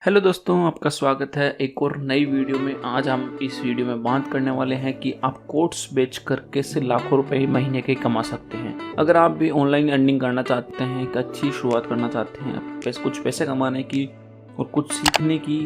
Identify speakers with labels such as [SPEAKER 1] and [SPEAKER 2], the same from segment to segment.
[SPEAKER 1] Hello दोस्तों, आपका स्वागत है एक और नई वीडियो में। आज हम इस वीडियो में बात करने वाले हैं कि आप कोर्स बेचकर कैसे लाखों रुपए महीने के कमा सकते हैं। अगर आप भी ऑनलाइन अर्निंग करना चाहते हैं, एक अच्छी शुरुआत करना चाहते हैं, कुछ पैसे कमाने की और कुछ सीखने की,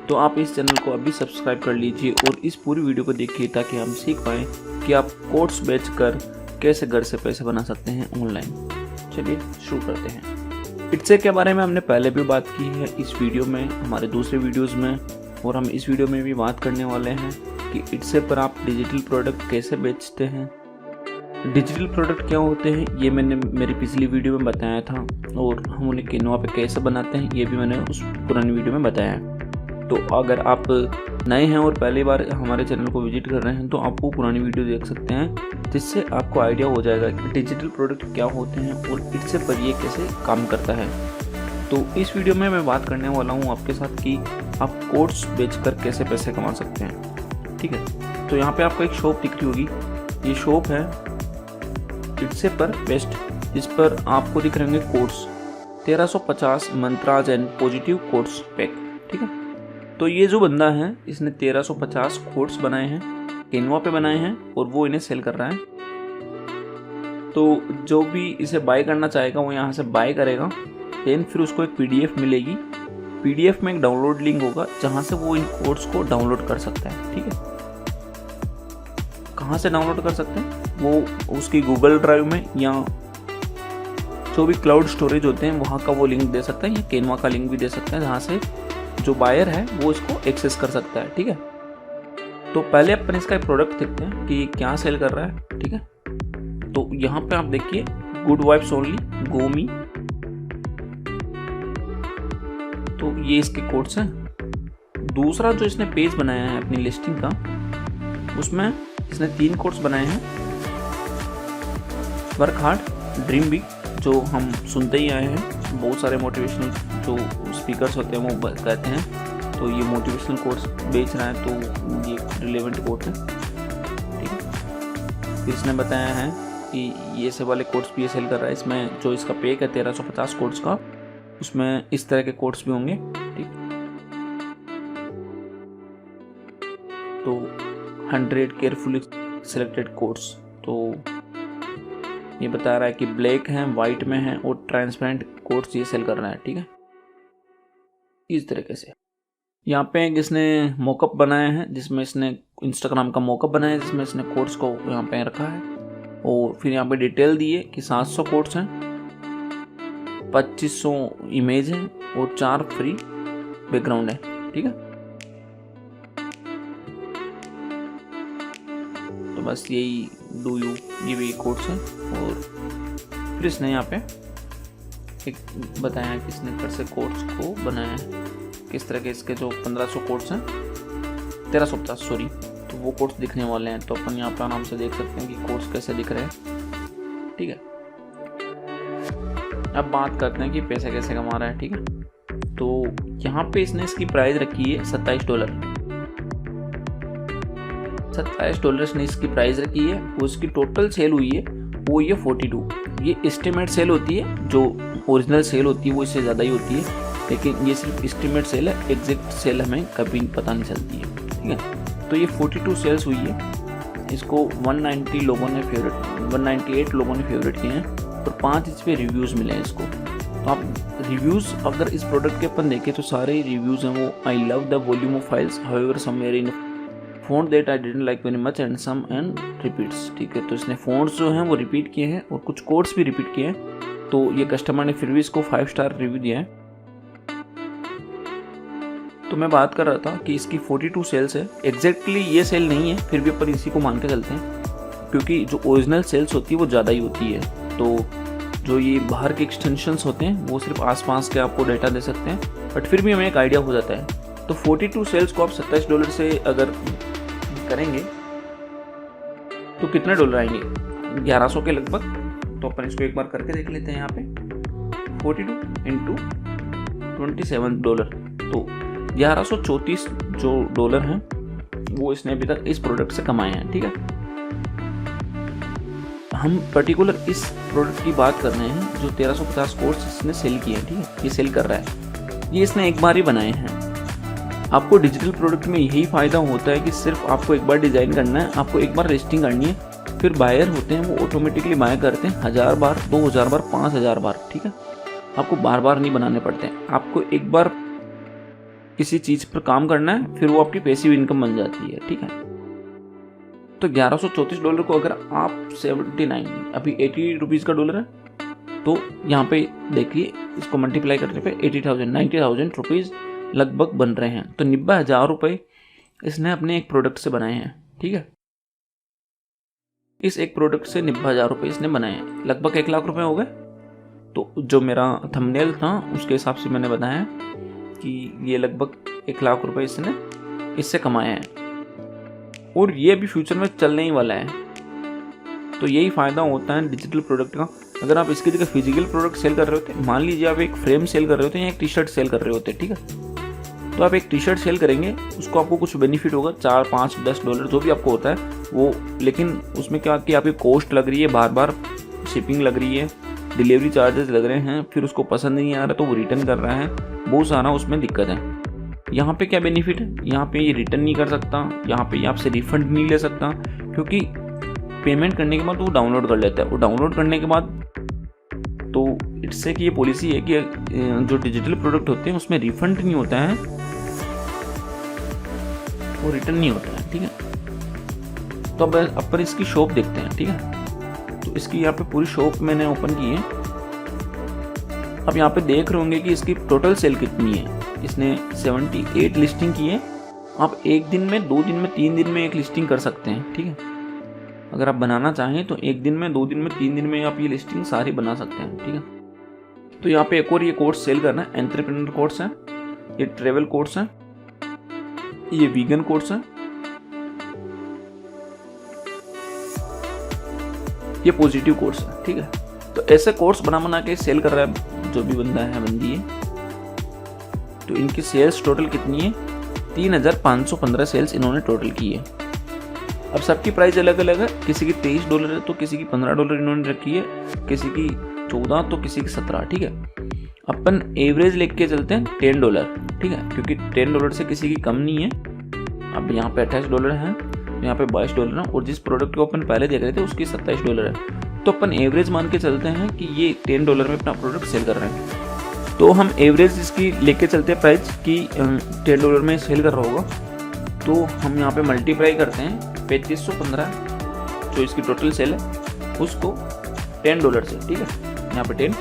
[SPEAKER 1] तो आप इस चैनल को अभी सब्सक्राइब कर लीजिए और इस पूरी वीडियो को देखिए ताकि हम सीख पाएँ कि आप कोर्स बेचकर कैसे घर से पैसे बना सकते हैं ऑनलाइन। चलिए शुरू करते हैं। इट्से के बारे में हमने पहले भी बात की है इस वीडियो में, हमारे दूसरे वीडियोस में, और हम इस वीडियो में भी बात करने वाले हैं कि इट्से पर आप डिजिटल प्रोडक्ट कैसे बेचते हैं। डिजिटल प्रोडक्ट क्या होते हैं ये मैंने मेरी पिछली वीडियो में बताया था, और हम उन्हें किनवा पे कैसे बनाते हैं ये भी मैंने उस पुरानी वीडियो में बताया है। तो अगर आप नए हैं और पहली बार हमारे चैनल को विजिट कर रहे हैं तो आप वो पुरानी वीडियो देख सकते हैं, जिससे आपको आइडिया हो जाएगा कि डिजिटल प्रोडक्ट क्या होते हैं और इट्से पर ये कैसे काम करता है। तो इस वीडियो में मैं बात करने वाला हूँ आपके साथ कि आप कोर्स बेचकर कैसे पैसे कमा सकते हैं। ठीक है, तो यहाँ पे आपको एक शॉप दिख रही होगी, ये शॉप है इट्से पर बेस्ट, जिस पर आपको दिख रहे होंगे कोर्स 1350 मंत्राज एंड पॉजिटिव कोर्स पैक। ठीक है, तो ये जो बंदा है इसने 1350 कोर्स बनाए हैं, केनवा पे बनाए हैं और वो इन्हें सेल कर रहा है। तो जो भी इसे बाय करना चाहेगा वो यहाँ से बाय करेगा, देन फिर उसको एक पीडीएफ मिलेगी। पीडीएफ में एक डाउनलोड लिंक होगा जहाँ से वो इन कोर्स को डाउनलोड कर सकता है। ठीक है, कहाँ से डाउनलोड कर सकते हैं? वो उसकी गूगल ड्राइव में या जो भी क्लाउड स्टोरेज होते हैं वहाँ का वो लिंक दे सकता है, या केनवा का लिंक भी दे सकता है जहाँ से जो बायर है वो इसको एक्सेस कर सकता है। ठीक है, तो पहले अपन इसका एक प्रोडक्ट देखते हैं कि क्या सेल कर रहा है। ठीक है, तो यहाँ पे आप देखिए गुड वाइब्स ओनली गोमी, तो ये इसके कोड्स हैं। दूसरा जो इसने पेज बनाया है अपनी लिस्टिंग का, उसमें इसने 3 कोड्स बनाए हैं। वर्क हार्ड ड्रीम बिग, जो हम सुनते ही आए हैं, बहुत सारे मोटिवेशनल जो स्पीकर्स होते हैं वो कहते हैं, तो ये मोटिवेशनल कोर्स बेच रहा है तो ये रिलेवेंट कोर्स है। ठीक है, फिर इसने बताया है कि ये से वाले कोर्स भी ये सेल कर रहा है। इसमें जो इसका पैक है 1350 कोर्स का, उसमें इस तरह के कोर्स भी होंगे। ठीक, तो 100 केयरफुली सिलेक्टेड कोर्स, तो ये बता रहा है कि ब्लैक है, वाइट में है और ट्रांसपेरेंट कोड्स ये सेल कर रहा है। ठीक है, इस तरीके से यहाँ पे इसने मॉकअप बनाया है, जिसमें इसने इंस्टाग्राम का मॉकअप बनाया है, जिसमें इसने कोड्स को यहाँ पे रखा है, और फिर यहाँ पे डिटेल दी है कि 700 कोड्स हैं, 2500 इमेज है और 4 फ्री बैकग्राउंड है। ठीक है, तो बस यही डू यू, ये भी कोड्स हैं। और फिर इसने यहाँ पे एक बताया कि इसने फिर से कोड्स को बनाया है किस तरह के। इसके जो 1500 कोड्स हैं, 1350 सॉरी, तो वो कोड्स दिखने वाले हैं। तो अपन यहाँ पे आराम से देख सकते हैं कि कोड्स कैसे दिख रहे हैं। ठीक है, अब बात करते हैं कि पैसे कैसे कमा रहा है। ठीक है, तो यहाँ पे इसने इसकी प्राइस रखी है $27। $27 इसने इसकी प्राइस रखी है। वो इसकी टोटल सेल हुई है वो ये 42। ये एस्टिमेट सेल होती है, जो ओरिजिनल सेल होती है वो इससे ज़्यादा ही होती है, लेकिन ये सिर्फ एस्टिमेट सेल है, एग्जैक्ट सेल हमें कभी पता नहीं चलती है। ठीक है, तो ये 42 सेल्स हुई है। इसको 198 लोगों ने फेवरेट किए हैं और 5 इस पर रिव्यूज़ मिले हैं इसको। तो आप रिव्यूज़ अगर इस प्रोडक्ट के अपन देखें तो सारे रिव्यूज़ हैं वो I love the volume of files however somewhere in font that I didn't like very much and some and repeats. ठीक है, तो इसने फ़ॉन्ट्स जो हैं वो रिपीट किए हैं और कुछ कोड्स भी रिपीट किए हैं। तो ये कस्टमर ने फिर भी इसको 5 स्टार रिव्यू दिया है। तो मैं बात कर रहा था कि इसकी 42 सेल्स है। एग्जैक्टली ये सेल नहीं है, फिर भी अपन इसी को मान के चलते हैं, क्योंकि जो ओरिजिनल सेल्स होती है वो ज़्यादा ही होती है। तो जो ये बाहर के एक्सटेंशंस होते हैं वो सिर्फ आसपास के आपको डेटा दे सकते हैं, बट फिर भी हमें एक आइडिया हो जाता है। तो 42 सेल्स को आप $27 से अगर करेंगे तो कितने डॉलर आएंगे? 1100 के लगभग। तो अपन इसको एक बार करके देख लेते हैं। यहाँ पे 42 × $27, तो 1134 जो डॉलर हैं वो इसने अभी तक इस प्रोडक्ट से कमाए हैं। ठीक है, हम पर्टिकुलर इस प्रोडक्ट की बात कर रहे हैं जो 1350 कोर्स इसने सेल किए हैं। ठीक है, ये सेल कर रहा है, ये इसने एक बार ही बनाए हैं। आपको डिजिटल प्रोडक्ट में यही फ़ायदा होता है कि सिर्फ आपको एक बार डिज़ाइन करना है, आपको एक बार लिस्टिंग करनी है, फिर बायर होते हैं वो ऑटोमेटिकली बाय करते हैं 1000 बार, 2000 बार, 5000 बार, ठीक है। आपको बार बार नहीं बनाने पड़ते हैं। आपको एक बार किसी चीज़ पर काम करना है, फिर वो आपकी पैसिव इनकम बन जाती है, ठीक है। तो $1134 को अगर आप 79 अभी 80 रुपीज़ का डॉलर है, तो यहाँ पे देखिए इसको मल्टीप्लाई करने पे 90,000 रुपीज़ लगभग बन रहे हैं। तो 90,000 रुपये इसने अपने एक प्रोडक्ट से बनाए हैं, ठीक है। इस एक प्रोडक्ट से 90,000 रुपये इसने बनाए हैं, लगभग 1 लाख रुपए हो गए। तो जो मेरा थंबनेल था उसके हिसाब से मैंने बताया कि ये लगभग 1 लाख रुपए इसने इससे कमाए हैं, और ये अभी फ्यूचर में चलने ही वाला है। तो यही फ़ायदा होता है डिजिटल प्रोडक्ट का। अगर आप इसकी जगह फिजिकल प्रोडक्ट सेल कर रहे होते, मान लीजिए आप एक फ्रेम सेल कर रहे होते या एक टी शर्ट सेल कर रहे होते, ठीक है, तो आप एक टी शर्ट सेल करेंगे, उसको आपको कुछ बेनिफिट होगा, 4, 5, $10 जो भी आपको होता है वो, लेकिन उसमें क्या कि आपकी कॉस्ट लग रही है, बार बार शिपिंग लग रही है, डिलीवरी चार्जेस लग रहे हैं, फिर उसको पसंद नहीं आ रहा तो वो रिटर्न कर रहा है, बहुत सारा उसमें दिक्कत है। यहाँ पे क्या बेनिफिट है, यहाँ पे ये रिटर्न नहीं कर सकता, यहाँ पे ये आपसे रिफंड नहीं ले सकता, क्योंकि पेमेंट करने के बाद वो डाउनलोड कर लेता है। वो डाउनलोड करने के बाद तो इससे कि ये पॉलिसी है कि जो डिजिटल प्रोडक्ट होते हैं उसमें रिफंड नहीं होता है, वो रिटर्न नहीं होता है, ठीक है। तो अब अपन इसकी शॉप देखते हैं, ठीक है। तो इसकी यहाँ पे पूरी शॉप मैंने ओपन की है। अब यहाँ पे देख रहे होंगे कि इसकी टोटल सेल कितनी है। इसने 78 लिस्टिंग की है। आप एक दिन में, 2 दिन में, 3 दिन में एक लिस्टिंग कर सकते हैं, ठीक है। अगर आप बनाना चाहें तो 1 दिन में, 2 दिन में, 3 दिन में आप ये लिस्टिंग सारी बना सकते हैं, ठीक है। तो यहाँ पे एक और ये कोर्स सेल करना है, एंटरप्रेन्योर कोर्स है, ये ट्रेवल कोर्स है, ये वीगन कोर्स है, ये पॉजिटिव कोर्स है, ठीक है। तो ऐसे कोर्स बना के सेल कर रहा है जो भी बंदा है, बंदी है। तो इनकी सेल्स टोटल कितनी है, 3,515 सेल्स इन्होंने टोटल की है। अब सबकी प्राइस अलग अलग है, किसी की $23 है तो किसी की $15 इन्होंने रखी है, किसी की 14 तो किसी की 17, ठीक है। अपन एवरेज लेके चलते हैं $10, ठीक है, क्योंकि $10 से किसी की कम नहीं है। अब यहाँ पे $28 है, यहाँ पे $22 है, और जिस प्रोडक्ट को अपन पहले देख रहे थे उसकी $27 है। तो अपन एवरेज मान के चलते हैं कि ये $10 में अपना प्रोडक्ट सेल कर रहे हैं। तो हम एवरेज इसकी लेके चलते हैं प्राइस कि $10 में सेल कर रहा होगा। तो हम यहाँ पे मल्टीप्लाई करते हैं 3515 जो इसकी टोटल सेल है उसको $10 से, ठीक है, यहाँ पे 10,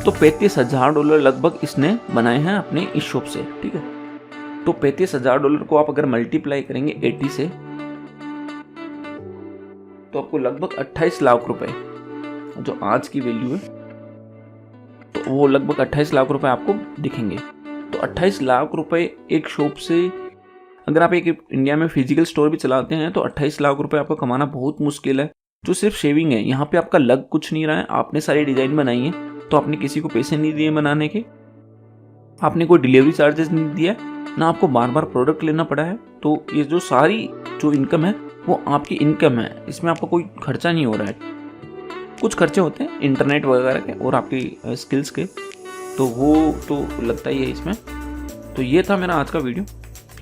[SPEAKER 1] तो $35,000 लगभग इसने बनाए हैं अपने इस शॉप से, ठीक है। तो $35,000 को आप अगर मल्टीप्लाई करेंगे 80 से तो आपको लगभग 28 लाख रुपए, जो आज की वैल्यू है, तो वो लगभग 28 लाख रुपए आपको दिखेंगे। तो 28 लाख रुपए एक शॉप से, अगर आप एक इंडिया में फिजिकल स्टोर भी चलाते हैं तो 28 लाख रुपए आपको कमाना बहुत मुश्किल है, जो सिर्फ शेविंग है। यहाँ पे आपका लग कुछ नहीं रहा है, आपने सारी डिजाइन बनाई है, तो आपने किसी को पैसे नहीं दिए बनाने के, आपने कोई डिलीवरी चार्जेस नहीं दिया, ना आपको बार बार प्रोडक्ट लेना पड़ा है। तो ये जो सारी जो इनकम है वो आपकी इनकम है, इसमें आपका कोई खर्चा नहीं हो रहा है। कुछ खर्चे होते हैं इंटरनेट वगैरह के और आपकी स्किल्स के, तो वो तो लगता ही है इसमें। तो ये था मेरा आज का वीडियो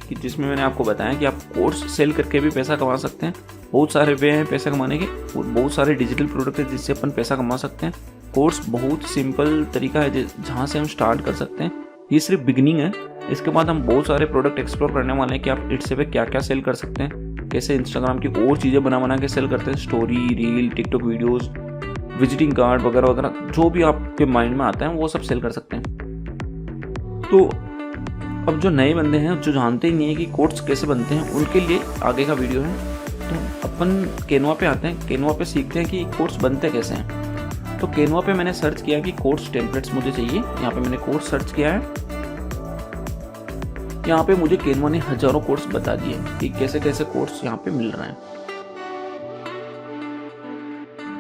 [SPEAKER 1] कि जिसमें मैंने आपको बताया कि आप कोर्स सेल करके भी पैसा कमा सकते हैं। बहुत सारे वे हैं पैसा कमाने के, और बहुत सारे डिजिटल प्रोडक्ट है जिससे अपन पैसा कमा सकते हैं। कोर्स बहुत सिंपल तरीका है जहाँ से हम स्टार्ट कर सकते हैं। ये सिर्फ बिगिनिंग है, इसके बाद हम बहुत सारे प्रोडक्ट एक्सप्लोर करने वाले हैं कि आप इट्स पे क्या क्या सेल कर सकते हैं, कैसे इंस्टाग्राम की और चीज़ें बना के सेल करते हैं, story, reel, TikTok videos, visiting card वगैरह वगैरह, जो भी आपके माइंड में आता है वो सब सेल कर सकते हैं। तो अब जो नए बंदे हैं जो जानते ही नहीं है कि कोर्स कैसे बनते हैं, उनके लिए आगे का वीडियो है। तो अपन कैनवा पे आते हैं, कैनवा पे सीखते हैं कि कोर्स बनते कैसे हैं। तो कैनवा पे मैंने सर्च किया कि कोर्स टेम्पलेट्स मुझे चाहिए, यहाँ पे मैंने कोर्स सर्च किया है। यहाँ पे मुझे कैनवा ने हजारों कोर्स बता दिए कि कैसे कैसे कोर्स यहाँ पे मिल रहे हैं,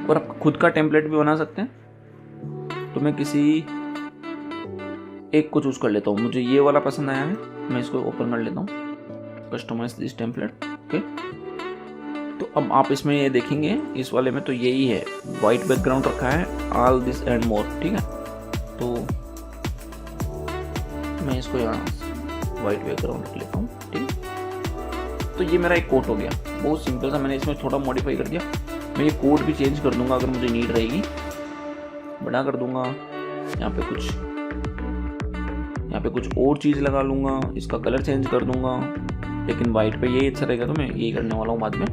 [SPEAKER 1] और आप खुद का टेम्पलेट भी बना सकते हैं। तो मैं किसी एक को चूज कर लेता हूँ, मुझे ये वाला पसंद आया है, मैं इसको ओपन कर लेता हूँ, कस्टमाइज दिस टेम्पलेट, ओके। तो अब आप इसमें ये देखेंगे, इस वाले में तो यही है, वाइट बैकग्राउंड रखा है, ऑल दिस एंड मोर, ठीक है। तो मैं इसको यहाँ व्हाइट बैकग्राउंड रख लेता हूँ। ठीक है, तो ये मेरा एक कोट हो गया, बहुत सिंपल सा। मैंने इसमें थोड़ा मॉडिफाई कर दिया। मैं ये कोट भी चेंज कर दूंगा अगर मुझे नीड रहेगी, बड़ा कर दूंगा। यहाँ पे कुछ और चीज़ लगा लूँगा, इसका कलर चेंज कर दूंगा, लेकिन वाइट पे यही अच्छा रहेगा, तो मैं यही करने वाला हूँ बाद में।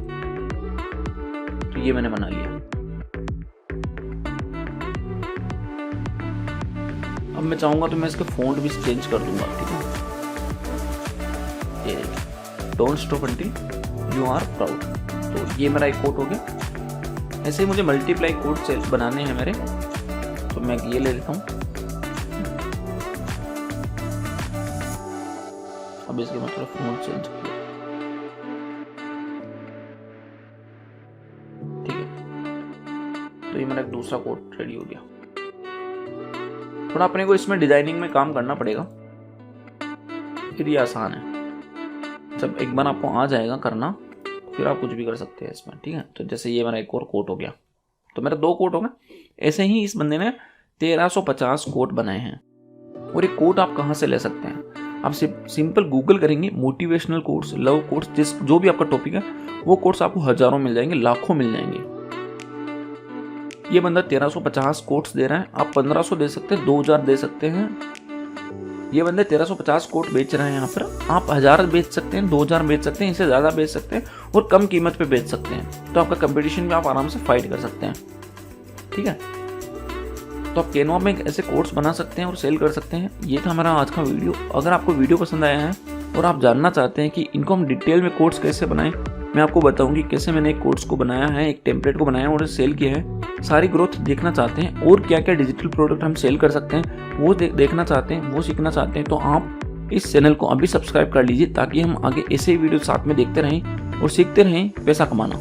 [SPEAKER 1] तो ये मैंने बना लिया। अब मैं चाहूँगा तो मैं इसके फ़ॉन्ट भी चेंज कर दूंगा। ठीक है, ये don't stop until you are proud. तो ये मेरा एक कोट हो गया। ऐसे ही मुझे मल्टीप्लाई कोट बनाने हैं मेरे, तो मैं ये ले लेता हूँ। अब इसके मैं थोड़ा फ़ॉन्ट चेंज किया। ठीक है, तो ये मेरा एक दूसरा कोट रेडी हो गया। थोड़ा अपने को इसमें डिजाइनिंग में काम करना पड़ेगा, फिर ये आसान है। जब एक बार आपको आ जाएगा करना, फिर आप कुछ भी कर सकते हैं इसमें। ठीक है, तो जैसे ये मेरा एक और कोट हो गया, तो मेरा 2 कोट हो गए। ऐसे ही इस बंदे ने 1350 कोट बनाए हैं। और ये कोट आप कहाँ से ले सकते हैं? आप सिंपल गूगल करेंगे, मोटिवेशनल कोट्स, लव कोट्स, जो भी आपका टॉपिक है, वो कोट्स आपको हजारों मिल जाएंगे, लाखों मिल जाएंगे। ये बंदा 1350 कोट्स दे रहा है, आप 1500 दे सकते हैं, 2000 दे सकते हैं। ये बंदे 1350 कोट बेच रहे हैं यहाँ पर, आप 1000 बेच सकते हैं, 2000 बेच सकते हैं, इससे ज़्यादा बेच सकते हैं और कम कीमत पे बेच सकते हैं। तो आपका कंपटीशन में आप आराम से फाइट कर सकते हैं। ठीक है, तो आप कैनवा में ऐसे कोट्स बना सकते हैं और सेल कर सकते हैं। ये था हमारा आज का वीडियो। अगर आपको वीडियो पसंद आया है और आप जानना चाहते हैं कि इनको हम डिटेल में कोट्स कैसे बनाएं, मैं आपको बताऊंगी कैसे मैंने एक कोट्स को बनाया है, एक टेम्पलेट को बनाया और सेल किया है। सारी ग्रोथ देखना चाहते हैं और क्या क्या डिजिटल प्रोडक्ट हम सेल कर सकते हैं वो देखना चाहते हैं, वो सीखना चाहते हैं, तो आप इस चैनल को अभी सब्सक्राइब कर लीजिए, ताकि हम आगे ऐसे वीडियो साथ में देखते रहें और सीखते रहें पैसा कमाना।